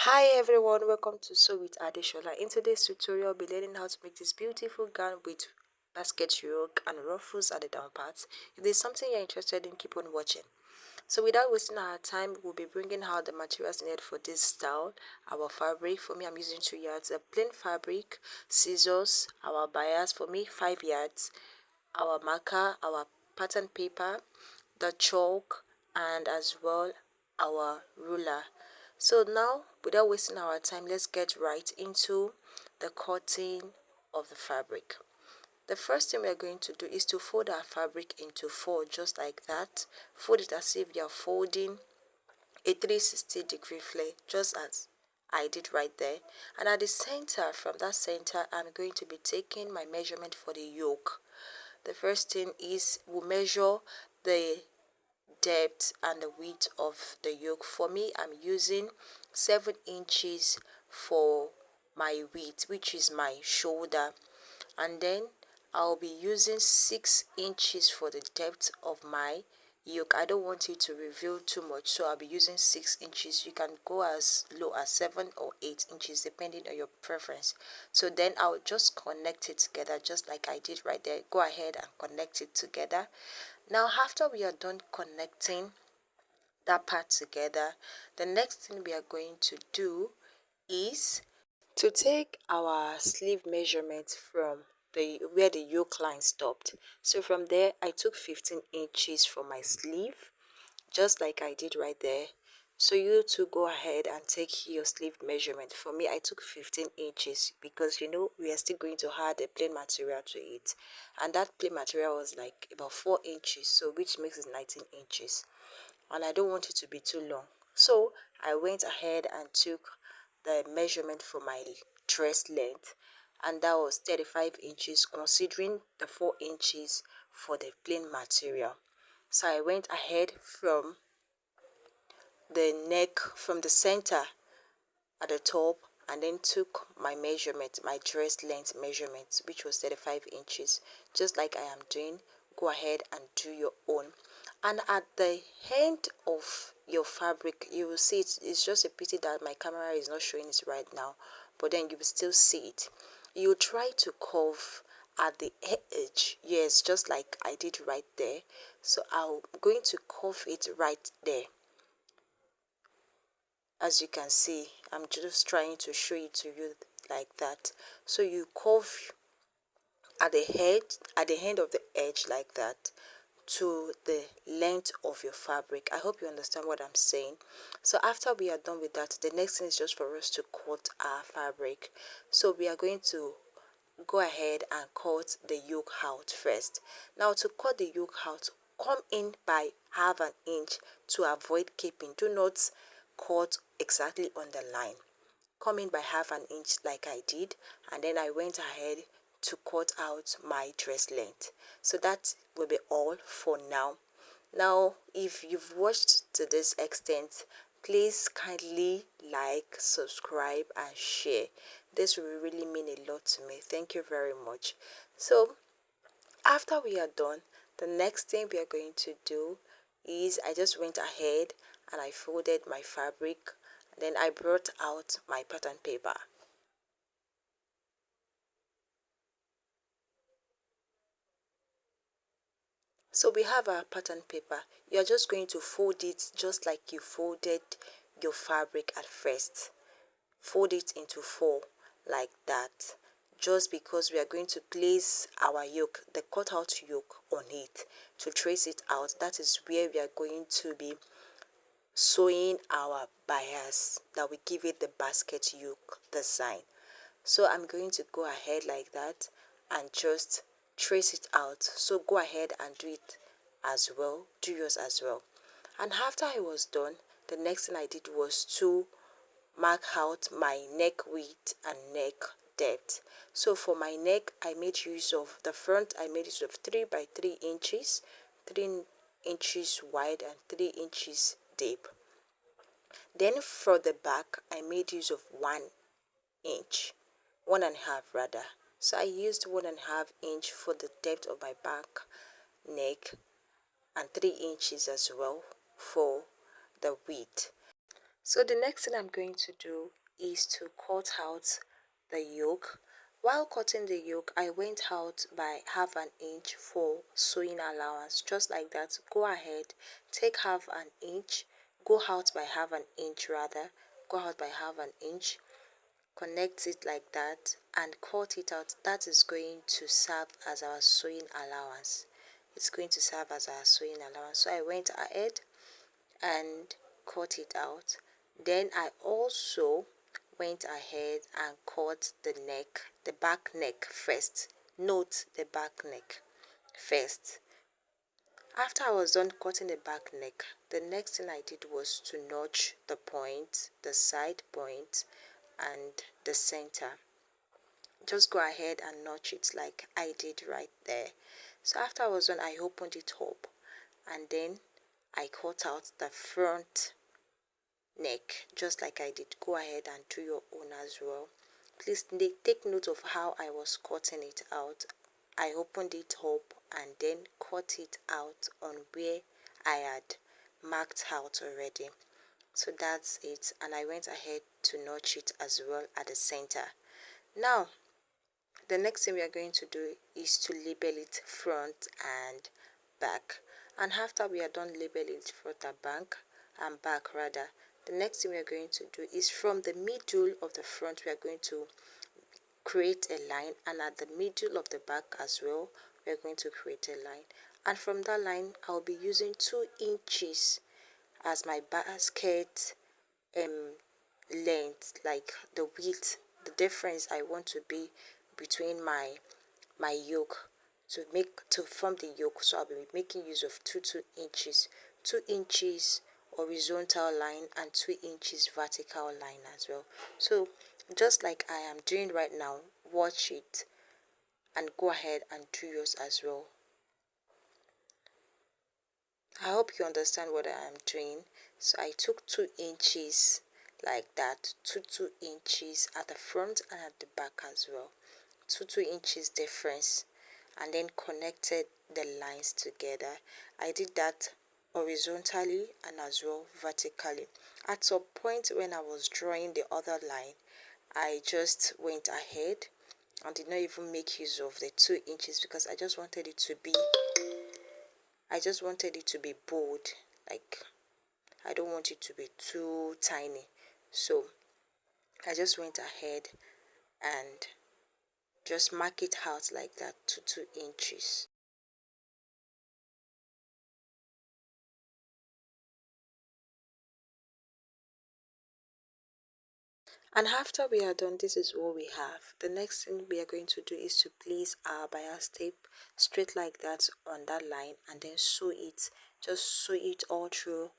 Hi everyone, welcome to Sew with Adeshola. In today's tutorial, I'll be learning how to make this beautiful gown with basket yoke and ruffles at the down parts. If there's something you're interested in, keep on watching. So without wasting our time, we'll be bringing out the materials needed for this style. Our fabric, for me I'm using 2 yards, a plain fabric, scissors, our bias, for me 5 yards, our marker, our pattern paper, the chalk, and as well our ruler. So now, without wasting our time, let's get right into the cutting of the fabric. The first thing we are going to do is to fold our fabric into 4, just like that. Fold it as if you are folding a 360-degree flare, just as I did right there. And at the center, from that center, I'm going to be taking my measurement for the yoke. The first thing is we'll measure the depth and the width of the yoke. For me, I'm using 7 inches for my width, which is my shoulder, and then I'll be using 6 inches for the depth of my yoke. I don't want it to reveal too much, so I'll be using 6 inches. You can go as low as 7 or 8 inches depending on your preference. So then I'll just connect it together just like I did right there. Go ahead and connect it together. Now after we are done connecting that part together, the next thing we are going to do is to take our sleeve measurement from the where the yoke line stopped. So from there I took 15 inches for my sleeve, just like I did right there. So you to go ahead and take your sleeve measurement. For me, I took 15 inches because we are still going to add a plain material to it, and that plain material was like about 4 inches, so which makes it 19 inches, and I don't want it to be too long. So I went ahead and took the measurement for my dress length, and that was 35 inches considering the 4 inches for the plain material. So I went ahead from the neck, from the center at the top, and then took my measurement, my dress length measurement, which was 35 inches, just like I am doing. Go ahead and do your own. And at the end of your fabric, you will see it's just a pity that my camera is not showing it right now, but then you will still see it. You try to curve at the edge, yes, just like I did right there. So I'm going to curve it right there. As you can see, I'm just trying to show it to you like that. So you curve at the head, at the end of the edge like that, to the length of your fabric. I hope you understand what I'm saying. So after we are done with that, the next thing is just for us to cut our fabric. So we are going to go ahead and cut the yoke out first. Now to cut the yoke out, come in by half an inch to avoid caping. Do not cut exactly on the line. Come in by half an inch like I did, and then I went ahead to cut out my dress length. So that will be all for now. Now if you've watched to this extent, please kindly like, subscribe and share. This will really mean a lot to me. Thank you very much. So after we are done, the next thing we are going to do is I just went ahead and I folded my fabric, then I brought out my pattern paper. So we have our pattern paper. You're just going to fold it just like you folded your fabric at first. Fold it into 4 like that, just because we are going to place our yoke, the cutout yoke, on it to trace it out. That is where we are going to be sewing our bias, that we give it the basket yoke design. So I'm going to go ahead like that and just trace it out. So go ahead and do it as well, do yours as well. And after I was done, the next thing I did was to mark out my neck width and neck depth. So for my neck, I made use of the front. I made use of 3 by 3 inches, 3 inches wide and 3 inches deep. Then for the back, I made use of 1 inch, 1.5 rather. So I used 1.5 inch for the depth of my back neck, and 3 inches as well for the width. So the next thing I'm going to do is to cut out the yoke. While cutting the yoke, I went out by half an inch for sewing allowance. Just like that, go ahead, take half an inch, go out by half an inch rather, go out by half an inch, connect it like that and cut it out. That is going to serve as our sewing allowance. It's going to serve as our sewing allowance. So I went ahead and cut it out. Then I also went ahead and cut the neck, the back neck first. Note the back neck first. After I was done cutting the back neck, the next thing I did was to notch the point, the side point, and the center. Just go ahead and notch it like I did right there. So after I was done, I opened it up and then I cut out the front neck just like I did. Go ahead and do your own as well. Please take note of how I was cutting it out. I opened it up and then cut it out on where I had marked out already. So that's it, and I went ahead to notch it as well at the center. Now the next thing we are going to do is to label it front and back. And after we are done labeling it front and back rather, the next thing we are going to do is from the middle of the front we are going to create a line, and at the middle of the back as well we are going to create a line. And from that line I'll be using 2 inches as my basket length, like the width, the difference I want to be between my yoke to form the yoke. So I'll be making use of 2 inches, 2 inches horizontal line and 2 inches vertical line as well. So just like I am doing right now, watch it and go ahead and do yours as well. I hope you understand what I am doing. So I took 2 inches like that, 2 inches at the front and at the back as well, 2 inches difference, and then connected the lines together. I did that horizontally and as well vertically. At some point when I was drawing the other line, I just went ahead and did not even make use of the 2 inches because I just wanted it to be bold. Like, I don't want it to be too tiny. So I just went ahead and just mark it out like that to 2 inches. And after we are done, this is what we have. The next thing we are going to do is to place our bias tape straight like that on that line and then sew it. Just sew it all through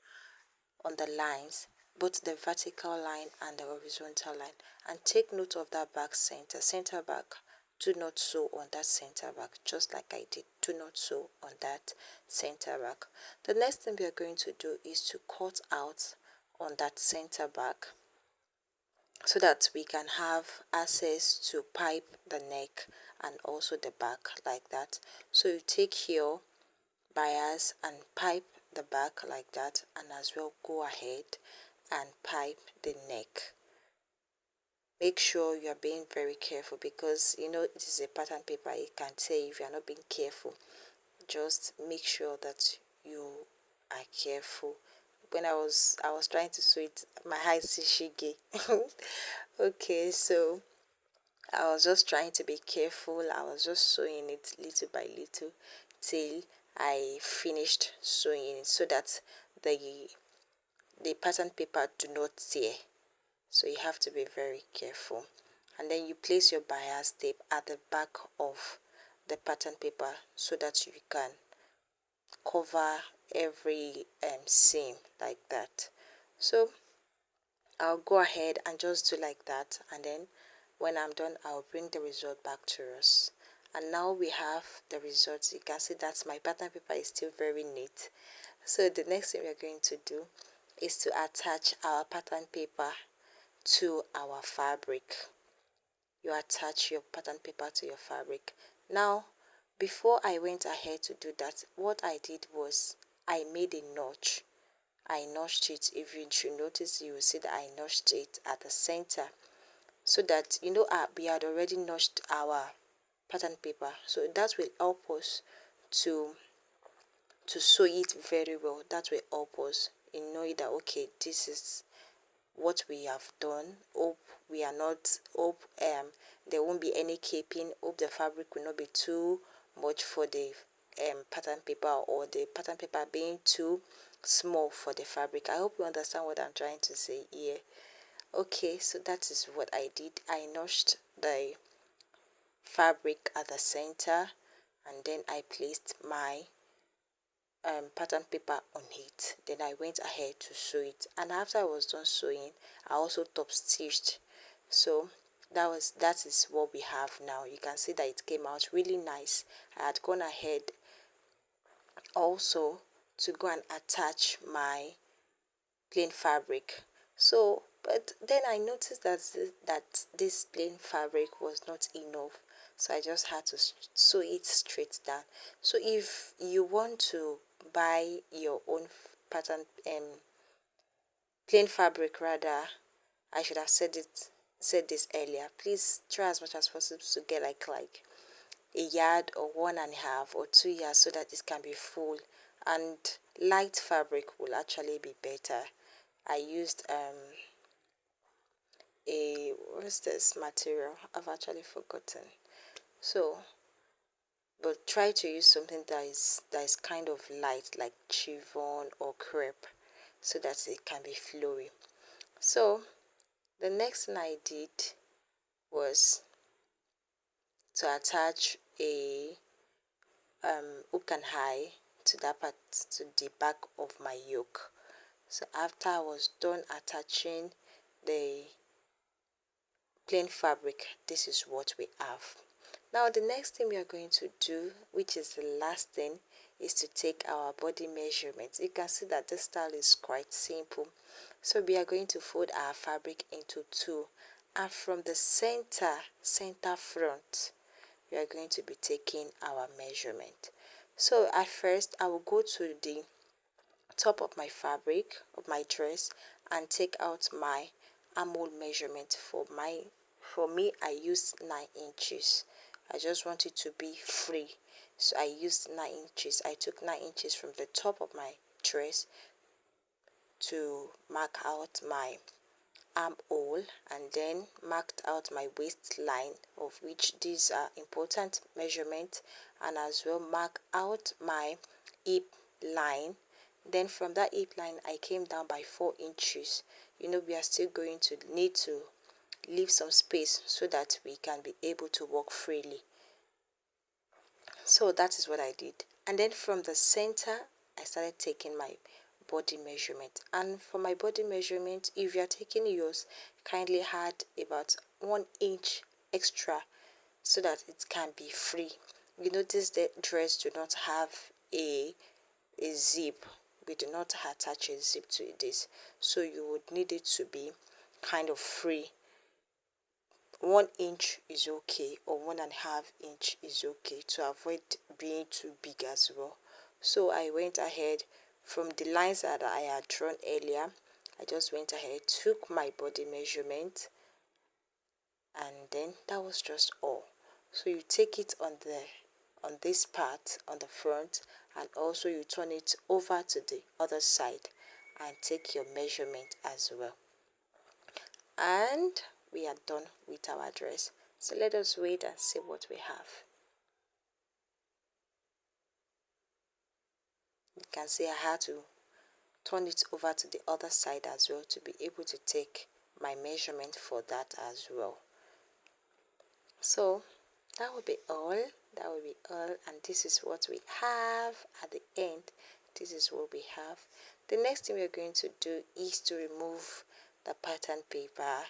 on the lines, both the vertical line and the horizontal line. And take note of that back center back. Do not sew on that center back, just like I did. Do not sew on that center back. The next thing we are going to do is to cut out on that center back so that we can have access to pipe the neck and also the back like that. So you take your bias and pipe the back like that, and as well go ahead and pipe the neck. Make sure you are being very careful because you know it is a pattern paper. It can tell if you are not being careful. Just make sure that you are careful. When I was trying to sew it, my eyes is shiggy. Okay, so I was just trying to be careful. I was just sewing it little by little till I finished sewing it so that the pattern paper do not tear. So you have to be very careful. And then you place your bias tape at the back of the pattern paper so that you can cover every seam like that. So I'll go ahead and just do like that, and then when I'm done I'll bring the result back to us. And now we have the results. You can see that my pattern paper is still very neat. So the next thing we're going to do is to attach our pattern paper to our fabric. You attach your pattern paper to your fabric. Now before I went ahead to do that, what I did was I made a notch. I notched it. If you should notice, you will see that I notched it at the center, so that we had already notched our pattern paper, so that will help us to sew it very well. That will help us in knowing that okay, this is what we have done. Hope we are not hope there won't be any caping. Hope the fabric will not be too much for the pattern paper, or the pattern paper being too small for the fabric. I hope you understand what I'm trying to say here. Okay, so that is what I did. I notched the fabric at the center, and then I placed my pattern paper on it. Then I went ahead to sew it, and after I was done sewing, I also top stitched. So that is what we have now. You can see that it came out really nice. I had gone ahead also to go and attach my plain fabric. So but then I noticed that this plain fabric was not enough, so I just had to sew it straight down. So if you want to buy your own pattern plain fabric, rather, I should have said this earlier, please try as much as possible to get like a yard or 1.5 or 2 yards, so that it can be full, and light fabric will actually be better. I used a what's this material, I've actually forgotten. So but try to use something that is kind of light, like chiffon or crepe, so that it can be flowy. So the next thing I did was to attach a hook and eye to that part, to the back of my yoke. So after I was done attaching the plain fabric, this is what we have. Now the next thing we are going to do, which is the last thing, is to take our body measurements. You can see that this style is quite simple. So we are going to fold our fabric into two, and from the center front, we are going to be taking our measurement. So at first I will go to the top of my fabric of my dress and take out my armhole measurement. For me, I used 9 inches. I just want it to be free, so I used 9 inches. I took 9 inches from the top of my dress to mark out my armhole, and then marked out my waistline, of which these are important measurements, and as well mark out my hip line. Then from that hip line I came down by 4 inches. We are still going to need to leave some space so that we can be able to walk freely. So that is what I did. And then from the center I started taking my body measurement. And for my body measurement, if you are taking yours, kindly add about 1 inch extra, so that it can be free. You notice the dress do not have a zip. We do not attach a zip to this, so you would need it to be kind of free. 1 inch is okay, or 1.5 inch is okay, to avoid being too big as well. So I went ahead from the lines that I had drawn earlier. I just went ahead, took my body measurement, and then that was just all. So you take it on this part on the front, and also you turn it over to the other side and take your measurement as well. And we are done with our dress. So let us wait and see what we have. You can see I had to turn it over to the other side as well to be able to take my measurement for that as well. So that will be all. And this is what we have at the end. This is what we have. The next thing we are going to do is to remove the pattern paper.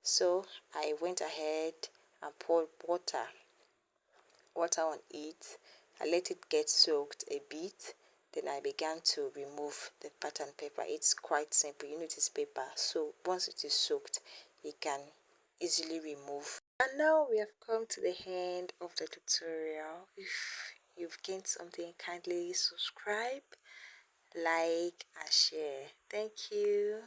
So I went ahead and poured water on it. I let it get soaked a bit. Then I began to remove the pattern paper. It's quite simple. It is paper, so once it is soaked, you can easily remove. And now we have come to the end of the tutorial. If you've gained something, kindly subscribe like and share. Thank you.